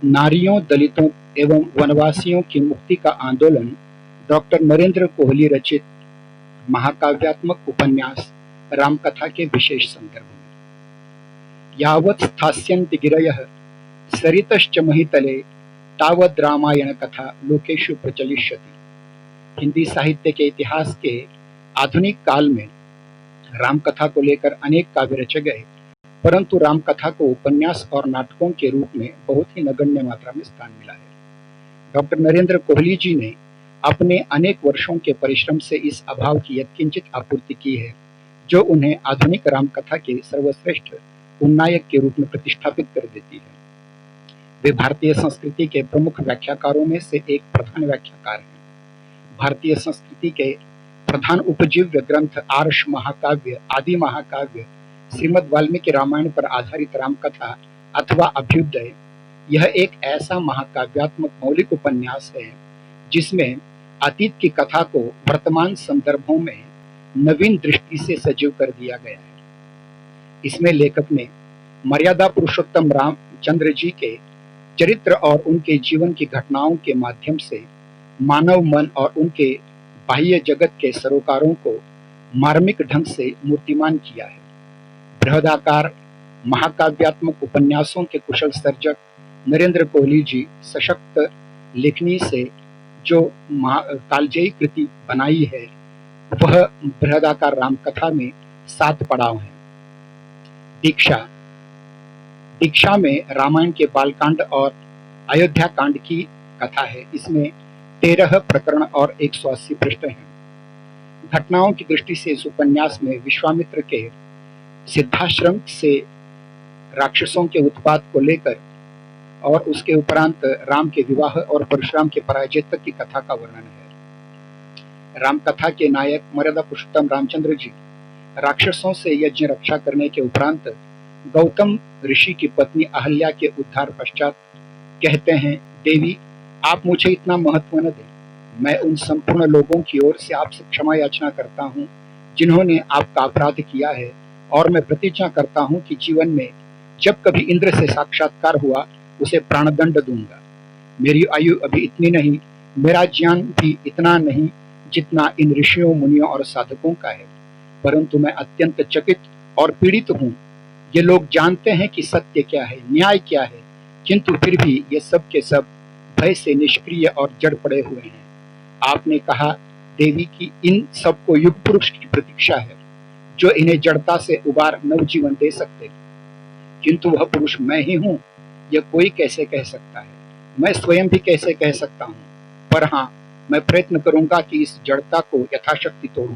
नारियों, दलितों एवं वनवासियों की मुक्ति का आंदोलन डॉक्टर नरेंद्र कोहली रचित महाकाव्यात्मक उपन्यास रामकथा के विशेष संदर्भ में। यावत् स्थास्यन्ति गिरयः सरितश्च महितले तावत् रामायण कथा लोकेषु प्रचलिष्यति। हिंदी साहित्य के इतिहास के आधुनिक काल में रामकथा को लेकर अनेक काव्य रचे गए, परंतु रामकथा को उपन्यास और नाटकों के रूप में बहुत ही नगण्य मात्रा में स्थान मिला है। डॉक्टर नरेंद्र कोहली जी ने अपने अनेक वर्षों के परिश्रम से इस अभाव की यत्किंचित आपूर्ति की है, जो उन्हें आधुनिक रामकथा के सर्वश्रेष्ठ उन्नायक के रूप में प्रतिष्ठापित कर देती है। वे भारतीय संस्कृति के प्रमुख व्याख्याकारों में से एक प्रधान व्याख्याकार हैं। भारतीय संस्कृति के प्रधान उपजीव्य ग्रंथ आर्ष महाकाव्य, आदि महाकाव्य, श्रीमद् वाल्मीकि रामायण पर आधारित रामकथा अथवा अभ्युदय, यह एक ऐसा महाकाव्यात्मक मौलिक उपन्यास है जिसमें अतीत की कथा को वर्तमान संदर्भों में नवीन दृष्टि से सजीव कर दिया गया है। इसमें लेखक ने मर्यादा पुरुषोत्तम रामचंद्र जी के चरित्र और उनके जीवन की घटनाओं के माध्यम से मानव मन और उनके बाह्य जगत के सरोकारों को मार्मिक ढंग से मूर्तिमान किया है। बृहदाकार महाकाव्यात्मक उपन्यासों के कुशल सर्जक नरेंद्र कोहली जी सशक्त लेखनी से जो कालजयी कृति बनाई है, वह बृहदाकार रामकथा में 7 पड़ाव हैं। दीक्षा में रामायण के बालकांड और अयोध्या कांड की कथा है। इसमें 13 प्रकरण और 180 पृष्ठ हैं। घटनाओं की दृष्टि से इस उपन्यास में विश्वामित्र के सिद्धाश्रम से राक्षसों के उत्पात को लेकर और उसके उपरांत राम के विवाह और परशुराम के पराजय तक की कथा का वर्णन है। रामकथा के नायक मर्यादा पुरुषोत्तम रामचंद्र जी राक्षसों से यज्ञ रक्षा करने के उपरांत गौतम ऋषि की पत्नी अहल्या के उद्धार पश्चात कहते हैं, देवी आप मुझे इतना महत्व न दें, मैं उन संपूर्ण लोगों की ओर से आपसे क्षमा याचना करता हूँ जिन्होंने आपका अपराध किया है, और मैं प्रतिज्ञा करता हूँ कि जीवन में जब कभी इंद्र से साक्षात्कार हुआ उसे प्राणदंड दूंगा। मेरी आयु अभी इतनी नहीं, मेरा ज्ञान भी इतना नहीं जितना इन ऋषियों, मुनियों और साधकों का है, परंतु मैं अत्यंत चकित और पीड़ित हूँ। ये लोग जानते हैं कि सत्य क्या है, न्याय क्या है, किंतु फिर भी ये सब के सब भय से निष्क्रिय और जड़ पड़े हुए हैं। आपने कहा देवी कि इन सबको युग पुरुष की प्रतीक्षा है जो इन्हें जड़ता से उबार नवजीवन दे सकते, किंतु वह पुरुष मैं ही हूँ, यह कोई कैसे कह सकता है, मैं स्वयं भी कैसे कह सकता हूँ, पर हाँ मैं प्रयत्न करूंगा कि इस जड़ता को यथाशक्ति तोड़ूं।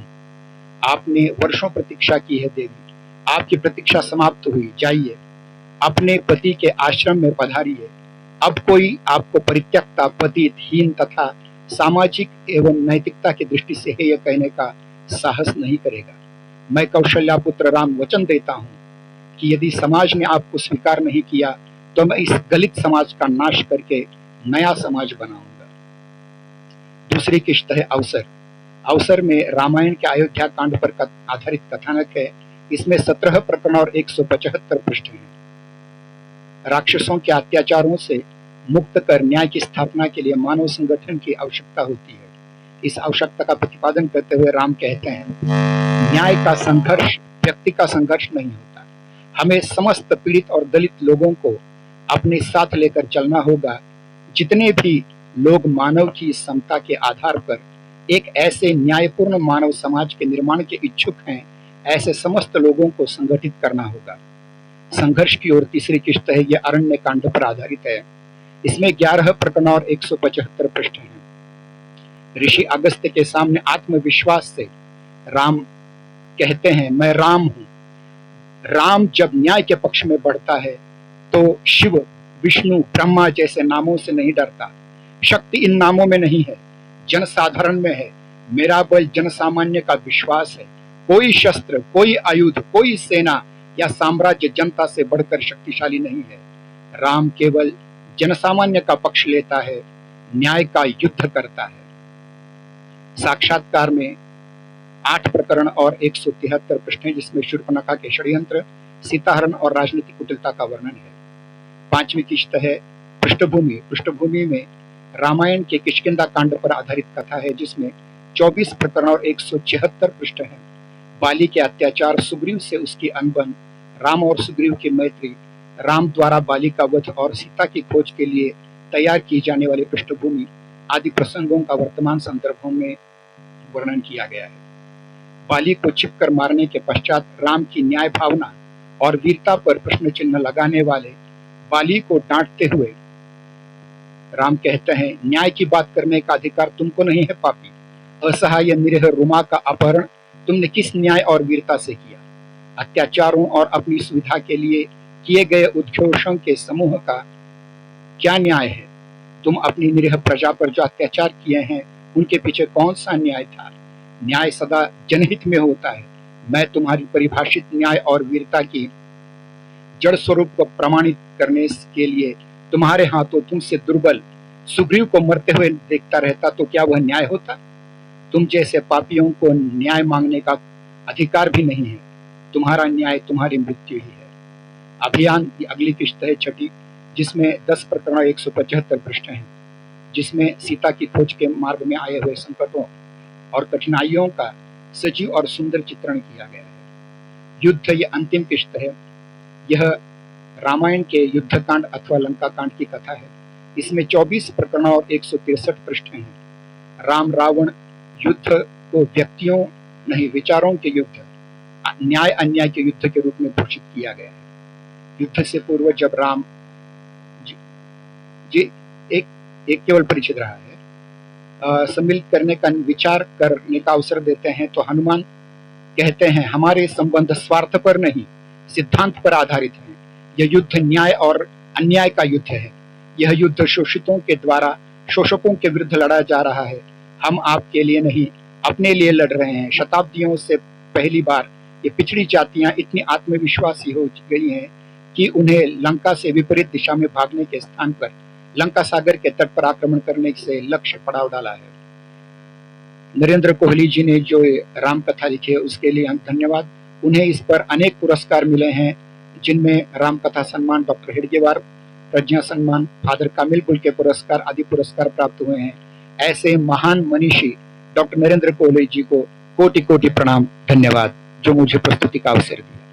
आपने वर्षों प्रतीक्षा की है देवी, आपकी प्रतीक्षा समाप्त हुई, जाइए अपने पति के आश्रम में पधारिए। अब कोई आपको परित्यक्ता, पतित, हीन तथा सामाजिक एवं नैतिकता की दृष्टि से है यह कहने का साहस नहीं करेगा। मैं कौशल्या पुत्र राम वचन देता हूँ कि यदि समाज ने आपको स्वीकार नहीं किया तो मैं इस गलित समाज का नाश करके नया समाज बनाऊंगा। दूसरी किस्त है अवसर। अवसर में रामायण के अयोध्या कांड पर आधारित कथानक है। इसमें 17 प्रकरण और 175 पृष्ठ हैं। राक्षसों के अत्याचारों से मुक्त कर न्याय की स्थापना के लिए मानव संगठन की आवश्यकता होती है। इस आवश्यकता का प्रतिपादन करते हुए राम कहते हैं, न्याय का संघर्ष व्यक्ति का संघर्ष नहीं होता, हमें समस्त पीड़ित और दलित लोगों को अपने साथ लेकर चलना होगा। जितने भी लोग मानव की समता के आधार पर एक ऐसे न्यायपूर्ण मानव समाज के निर्माण के इच्छुक हैं, ऐसे समस्त लोगों को संगठित करना होगा। संघर्ष की ओर तीसरी किस्त है, यह अरण्य कांड पर आधारित है। इसमें 11 प्रकरण और 175 पृष्ठ हैं। ऋषि अगस्त्य के सामने आत्मविश्वास से राम कहते हैं, मैं राम हूं। राम जब न्याय के पक्ष में बढ़ता है तो शिव, विष्णु, ब्रह्मा जैसे नामों से नहीं डरता। शक्ति इन नामों में नहीं है, जनसाधारण में है। मेरा बल जनसामान्य का विश्वास है। कोई शस्त्र, कोई आयुध, कोई सेना या साम्राज्य जनता से बढ़कर शक्तिशाली नहीं है। राम केवल जनसामान्य का पक्ष लेता है, न्याय का युद्ध करता है। साक्षात्कार में 8 प्रकरण और 173 पृष्ठ हैं, जिसमें शूर्पणखा के षड्यंत्र, सीताहरण और राजनीतिक कुटिलता का वर्णन है। 5वीं किस्त है पृष्ठभूमि में रामायण के किष्किंधा कांड पर आधारित कथा है, जिसमें 24 प्रकरण और 176 पृष्ठ हैं। बाली के अत्याचार, सुग्रीव से उसकी अनबन, राम और सुग्रीव की मैत्री, राम द्वारा बाली का वध और सीता की खोज के लिए तैयार की जाने वाली पृष्ठभूमि आदि प्रसंगों का वर्तमान संदर्भों में वर्णन किया गया है। बाली को छिपकर मारने के पश्चात राम की न्याय भावना और वीरता पर प्रश्न चिन्ह लगाने वाले बाली को डांटते हुए राम कहते हैं, न्याय की बात करने का अधिकार तुमको नहीं है पापी। असहाय निरीह रुमा का अपहरण तुमने किस न्याय और वीरता से किया? अत्याचारों और अपनी सुविधा के लिए किए गए उद्घोषों के समूह का क्या न्याय है? तुम अपनी निरीह प्रजा पर जो अत्याचार किए हैं उनके पीछे कौन सा न्याय था? न्याय सदा जनहित में होता है। मैं तुम्हारी परिभाषित न्याय और वीरता की जड़ स्वरूप को प्रमाणित करने के लिए तुम्हारे हाथों तुमसे दुर्बल सुग्रीव को मरते हुए देखता रहता तो क्या वह न्याय होता? तुम जैसे पापियों को न्याय मांगने का अधिकार भी नहीं है। तुम्हारा न्याय तुम्हारी मृत्यु ही है। अभियान की अगली किस्त है, छठी, जिसमें 10 प्रकरण 175 पृष्ठ हैं, जिसमें सीता की खोज के मार्ग में आए हुए संकटों और कठिनाइयों का सजीव और सुंदर चित्रण किया गया है। युद्ध ये अंतिम किस्त है। यह रामायण के युद्धकांड अथवा लंका कांड की कथा है। इसमें 24 प्रकरण और 163 पृष्ठ हैं। राम रावण युद्ध को व्यक्तियों नहीं विचारों के युद्ध, न्याय अन्याय के युद्ध के रूप में घोषित किया गया है। युद्ध से पूर्व जब राम एक केवल परिचित रहा है, सम्मिलित करने का विचार करने का अवसर देते हैं तो हनुमान कहते हैं, हमारे संबंध स्वार्थ पर नहीं सिद्धांत पर आधारित है। यह युद्ध न्याय और अन्याय का युद्ध है। यह युद्ध शोषितों के द्वारा शोषकों के विरुद्ध लड़ा जा रहा है। हम आपके लिए नहीं अपने लिए लड़ रहे हैं। शताब्दियों से पहली बार ये पिछड़ी जातियां इतनी आत्मविश्वासी हो गई हैं कि उन्हें लंका से विपरीत दिशा में भागने के स्थान पर लंका सागर के तट पर आक्रमण करने से लक्ष्य पड़ाव डाला है। नरेंद्र कोहली जी ने जो राम कथा लिखी है उसके लिए हम धन्यवाद। उन्हें इस पर अनेक पुरस्कार मिले हैं, जिनमें राम कथा सम्मान, डॉक्टर हेडगेवार प्रज्ञा सम्मान, फादर कामिल बुल के पुरस्कार आदि पुरस्कार प्राप्त हुए हैं। ऐसे महान मनीषी डॉक्टर नरेंद्र कोहली जी को कोटि कोटि प्रणाम, धन्यवाद, जो मुझे प्रस्तुति का अवसर दिया।